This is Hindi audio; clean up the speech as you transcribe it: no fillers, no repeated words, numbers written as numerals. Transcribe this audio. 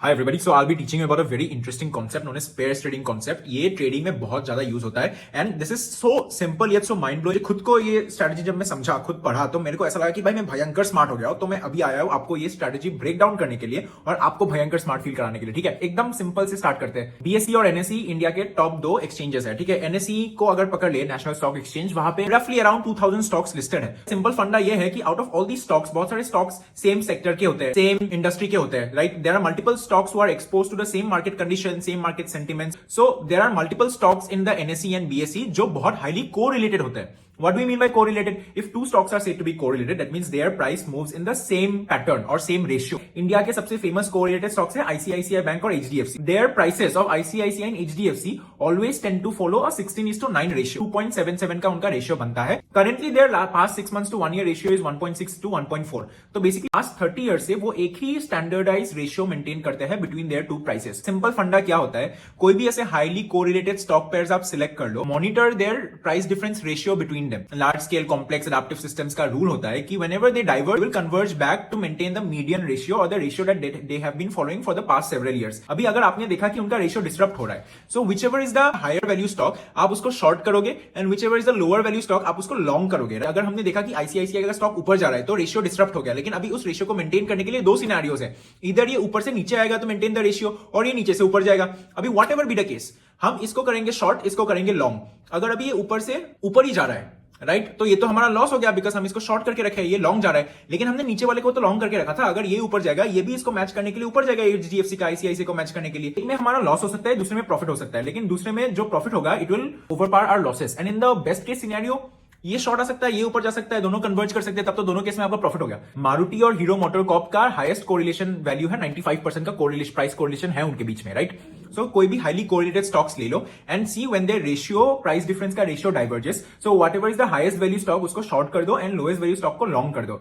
Hi everybody, so I will be teaching about a very interesting concept known as pairs trading concept. ये ट्रेडिंग में बहुत ज्यादा यूज होता है and this is so simple yet so mind blowing. खुद को ये स्ट्रैटेजी जब मैं समझा, खुद पढ़ा, तो मेरे को ऐसा लगा कि भाई मैं भयंकर स्मार्ट हो गया हूं। तो मैं अभी आया हूं आपको ये स्ट्रैटेजी ब्रेक डाउन करने के लिए और आपको भयंकर स्मार्ट फील कराने के लिए। ठीक है, एकदम सिंपल से स्टार्ट करते हैं। बीएसई और एनएसई इंडिया के टॉप 2 एक्सचेंजेस है। ठीक है, एनएसई को अगर पकड़ लिए, नेशनल स्टॉक एक्सचेंज, वहां पे रफली अराउंड 2000 स्टॉक्स लिस्टेड है। सिंपल फंडा ये है कि out of all the stocks, बहुत सारे स्टॉक्स सेम सेक्टर के होते हैं, सेम इंडस्ट्री के होते हैं, right. There are multiple stocks who are exposed to the same market conditions, same market sentiments. So there are multiple stocks in the NSE and BSE जो बहुत highly correlated होते हैं। What do we mean by correlated? If two stocks are said to be correlated, that means their price moves in the same pattern or same ratio. India के सबसे famous correlated stocks है ICICI Bank और HDFC. Their prices of ICICI and HDFC always tend to follow a 16:9 ratio. 2.77 का उनका ratio बनता है। Currently their past 6 months to 1 year ratio is 1.6 to 1.4. तो basically last 30 years से वो एक ही standardized ratio maintain करते हैं between their two prices. Simple फंडा क्या होता है? कोई भी ऐसे highly correlated stock pairs आप select कर लो, monitor their price difference ratio between large scale complex adaptive systems का रूल होता है कि whenever they diverge will converge back to maintain the median ratio or the ratio that they have been following for the past several years. अभी अगर आपने देखा कि उनका रेशियो डिस्टर्ब हो रहा है, so whichever is the higher value stock आप उसको शॉर्ट करोगे and whichever is the lower value stock आप उसको लॉन्ग करोगे। अगर हमने देखा कि आईसीआईसीआई का स्टॉक ऊपर जा रहा है तो रेशियो डिस्टर्ब हो गया, लेकिन अभी उस रेशियो को मेंटेन करने के लिए 2 सिनेरियोज है। इधर ये ऊपर से नीचे आएगा तो मेंटेन द रेशियो, और ये नीचे से ऊपर जाएगा। अभी what ever be the case, हम इसको करेंगे शॉर्ट, इसको करेंगे लॉन्ग। अगर अभी ये ऊपर से ऊपर ही जा रहा है, राइट, तो ये तो हमारा लॉस हो गया बिकॉज हम इसको शॉर्ट करके रखे हैं, ये लॉन्ग जा रहा है। लेकिन हमने नीचे वाले को तो लॉन्ग करके रखा था। अगर ये ऊपर जाएगा, ये भी इसको मैच करने के लिए ऊपर जाएगा, एचडीएफसी का आईसीआईसी को मैच करने के लिए। एक में हमारा लॉस हो सकता है, दूसरे में प्रॉफिट हो सकता है, लेकिन दूसरे में जो प्रॉफिट होगा it will overpower our losses. And in the best case scenario ये शॉर्ट आ सकता है, ये ऊपर जा सकता है, दोनों कन्वर्ज कर सकते हैं, तब तो दोनों केस में आपका प्रॉफिट हो गया। मारुति और हीरो मोटर कॉर्प का हाईएस्ट कोरिलेशन वैल्यू है, 95% का कोरिलेशन, प्राइस कोरिलेशन है उनके बीच में, राइट। सो कोई भी हाईली कोरिलेटेड स्टॉक्स ले लो and see when their ratio, price difference का ratio diverges, so whatever is the highest value stock उसको शॉर्ट कर दो एंड लोएस्ट वैल्यू स्टॉक को लॉन्ग कर दो।